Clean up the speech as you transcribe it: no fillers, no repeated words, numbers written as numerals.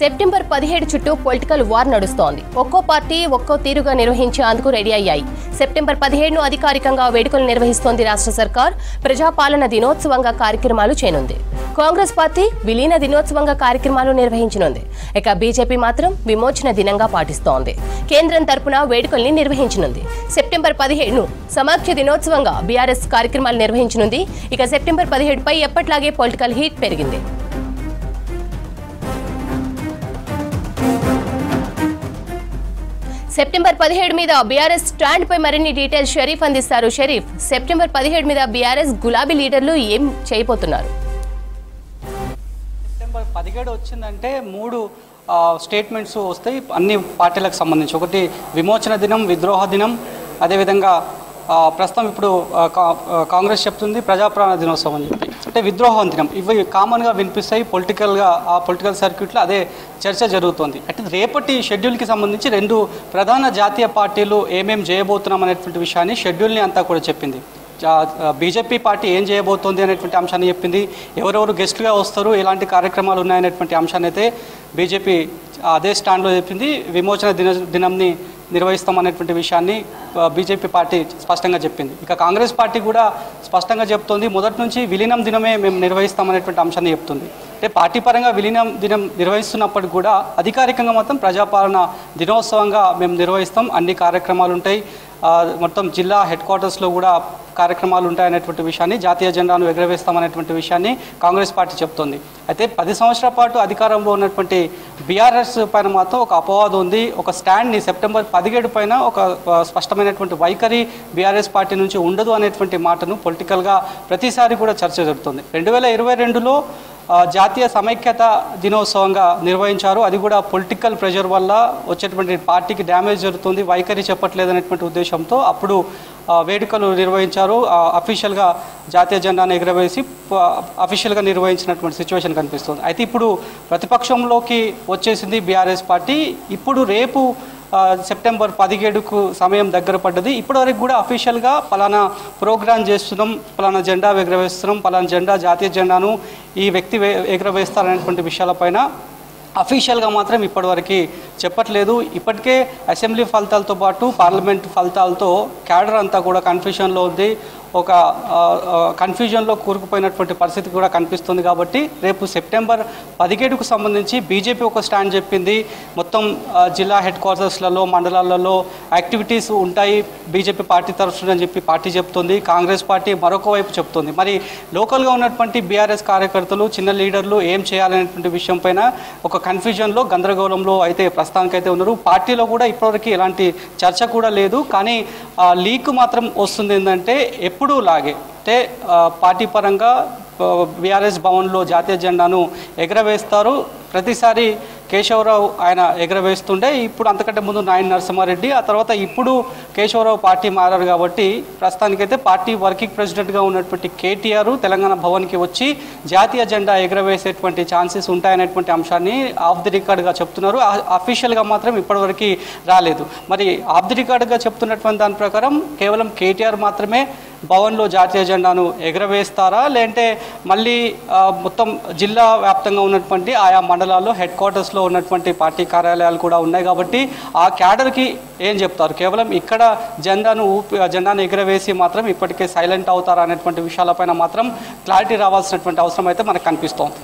September 17 చుట్టూ political war నడుస్తోంది. ఒక్కో పార్టీ ఒక్కో తీరుగా నిర్వహించేందుకు రెడీ అయ్యాయి. సెప్టెంబర్ 17ను అధికారికంగా వేడుకలు నిర్వహిస్తోంది రాష్ట్ర సర్కార్. ప్రజాపాలన దినోత్సవంగా కార్యక్రమాలు చేయనుంది. కాంగ్రెస్ పార్టీ విలీన దినోత్సవంగా కార్యక్రమాలు నిర్వహించనుంది. ఇక బీజేపీ మాత్రం విమోచన దినంగా పాటిస్తోంది. కేంద్రం తరపున వేడుకల్ని నిర్వహించనుంది. సెప్టెంబర్ 17ను సమాఖ్య దినోత్సవంగా బీఆర్ఎస్ కార్యక్రమాలు నిర్వహించనుంది. ఇక సెప్టెంబర్ 17పై ఎప్పట్లాగే పొలిటికల్ హీట్ పెరిగింది. సెప్టెంబర్ 17 మీద బీఆర్ఎస్ స్టాండ్ పై మరిన్ని డీటెయిల్స్ షరీఫ్ అందిస్తారు. షరీఫ్, సెప్టెంబర్ 17 మీద బీఆర్ఎస్ గులాబీ లీడర్లు ఏం చేయబోతున్నారు? సెప్టెంబర్ 17 వచ్చిందంటే 3 స్టేట్మెంట్స్ వస్తాయి అన్ని పార్టీలకు సంబంధించి. ఒకటి విమోచన దినం, విద్రోహ దినం, అదేవిధంగా ప్రస్తుతం ఇప్పుడు కాంగ్రెస్ చెప్తుంది ప్రజాపాలన దినోత్సవం అని చెప్పి. అంటే విద్రోహం దినం. ఇవి కామన్గా వినిపిస్తాయి పొలిటికల్గా. ఆ పొలిటికల్ సర్క్యూట్లో అదే చర్చ జరుగుతుంది. అంటే రేపటి షెడ్యూల్కి సంబంధించి 2 ప్రధాన జాతీయ పార్టీలు ఏమేమి చేయబోతున్నాం అనేటువంటి విషయాన్ని షెడ్యూల్ని అంతా కూడా చెప్పింది. బీజేపీ పార్టీ ఏం చేయబోతోంది అనేటువంటి అంశాన్ని చెప్పింది. ఎవరెవరు గెస్టులుగా వస్తారు, ఎలాంటి కార్యక్రమాలు ఉన్నాయనేటువంటి అంశాన్ని అయితే బీజేపీ అదే స్టాండ్లో చెప్పింది. విమోచన దినంని నిర్వహిస్తామనేటువంటి విషయాన్ని బీజేపీ పార్టీ స్పష్టంగా చెప్పింది. ఇక కాంగ్రెస్ పార్టీ కూడా స్పష్టంగా చెప్తోంది, మొదటి నుంచి విలీనం దినమే మేము నిర్వహిస్తామనేటువంటి అంశాన్ని చెప్తుంది. అంటే పార్టీ పరంగా విలీనం దినం నిర్వహిస్తున్నప్పటికీ కూడా అధికారికంగా మాత్రం ప్రజాపాలన దినోత్సవంగా మేము నిర్వహిస్తాం. అన్ని కార్యక్రమాలు ఉంటాయి. మొత్తం జిల్లా హెడ్ క్వార్టర్స్లో కూడా కార్యక్రమాలు ఉంటాయనేటువంటి విషయాన్ని, జాతీయ జెండాను ఎగరవేస్తామనేటువంటి విషయాన్ని కాంగ్రెస్ పార్టీ చెప్తోంది. అయితే 10 సంవత్సరాల పాటు అధికారంలో ఉన్నటువంటి బీఆర్ఎస్ పైన మాత్రం ఒక అపవాదం ఉంది. ఒక స్టాండ్ని సెప్టెంబర్ 17 పైన ఒక స్పష్టమైనటువంటి వైఖరి బీఆర్ఎస్ పార్టీ నుంచి ఉండదు అనేటువంటి మాటను పొలిటికల్గా ప్రతిసారి కూడా చర్చ జరుగుతుంది. 2022లో జాతీయ సమైక్యత దినోత్సవంగా నిర్వహించారు. అది కూడా పొలిటికల్ ప్రెషర్ వల్ల వచ్చేటువంటి పార్టీకి డ్యామేజ్ జరుగుతుంది, వైఖరి చెప్పట్లేదు అనేటువంటి ఉద్దేశంతో అప్పుడు వేడుకలు నిర్వహించారు. అఫీషియల్గా జాతీయ జెండాను ఎగురవేసి అఫీషియల్గా నిర్వహించినటువంటి సిచ్యువేషన్ కనిపిస్తుంది. అయితే ఇప్పుడు ప్రతిపక్షంలోకి వచ్చేసింది బీఆర్ఎస్ పార్టీ. ఇప్పుడు రేపు సెప్టెంబర్ 17కు సమయం దగ్గర పడ్డది. ఇప్పటివరకు కూడా అఫీషియల్గా పలానా ప్రోగ్రాం చేస్తున్నాం, పలానా జెండా ఎగురవేస్తున్నాం, పలానా జెండా జాతీయ జెండాను ఈ వ్యక్తి ఎగురవేస్తారనేటువంటి విషయాలపైన అఫీషియల్గా మాత్రం ఇప్పటివరకు చెప్పట్లేదు. ఇప్పటికే అసెంబ్లీ ఫలితాలతో పాటు పార్లమెంట్ ఫలితాలతో క్యాడర్ అంతా కూడా కన్ఫ్యూషన్లో ఉంది. ఒక కన్ఫ్యూజన్లో కూరుకుపోయినటువంటి పరిస్థితి కూడా కనిపిస్తుంది. కాబట్టి రేపు సెప్టెంబర్ 17కు సంబంధించి బీజేపీ ఒక స్టాండ్ చెప్పింది. మొత్తం జిల్లా హెడ్ క్వార్టర్స్లలో, మండలాలలో యాక్టివిటీస్ ఉంటాయి బీజేపీ పార్టీ తరఫున అని చెప్పి పార్టీ చెప్తుంది. కాంగ్రెస్ పార్టీ మరొక వైపు చెప్తుంది. మరి లోకల్గా ఉన్నటువంటి బీఆర్ఎస్ కార్యకర్తలు, చిన్న లీడర్లు ఏం చేయాలనేటువంటి విషయం పైన ఒక కన్ఫ్యూజన్లో, గందరగోళంలో అయితే ప్రస్తుతానికైతే ఉన్నారు. పార్టీలో కూడా ఇప్పటివరకు ఎలాంటి చర్చ కూడా లేదు. కానీ లీక్ మాత్రం వస్తుంది ఏంటంటే ఎప్పుడూ లాగే అంటే పార్టీ పరంగా బీఆర్ఎస్ భవన్లో జాతీయ జెండాను ఎగరవేస్తారు. ప్రతిసారి కేశవరావు ఆయన ఎగరవేస్తుండే. ఇప్పుడు అంతకంటే ముందు నాయన నరసింహారెడ్డి, ఆ తర్వాత ఇప్పుడు కేశవరావు పార్టీ మారారు. కాబట్టి ప్రస్తుతానికైతే పార్టీ వర్కింగ్ ప్రెసిడెంట్గా ఉన్నటువంటి కేటీఆర్ తెలంగాణ భవన్కి వచ్చి జాతీయ జెండా ఎగరవేసేటువంటి ఛాన్సెస్ ఉంటాయనేటువంటి అంశాన్ని ఆఫ్ ది రికార్డ్గా చెప్తున్నారు. అఫీషియల్గా మాత్రం ఇప్పటివరకు రాలేదు. మరి ఆఫ్ ది రికార్డ్గా చెప్తున్నటువంటి దాని ప్రకారం కేవలం కేటీఆర్ మాత్రమే భవన్లో జాతీయ జెండాను ఎగరవేస్తారా, లేదంటే మళ్ళీ మొత్తం జిల్లా వ్యాప్తంగా ఉన్నటువంటి ఆయా మండలాల్లో హెడ్ క్వార్టర్స్లో ఉన్నటువంటి పార్టీ కార్యాలయాలు కూడా ఉన్నాయి. కాబట్టి ఆ క్యాడర్కి ఏం చెప్తారు? కేవలం ఇక్కడ జెండాను ఎగరవేసి మాత్రం ఇప్పటికే సైలెంట్ అవుతారా అనేటువంటి విషయాలపైన మాత్రం క్లారిటీ రావాల్సినటువంటి అవసరం అయితే మనకు కనిపిస్తోంది.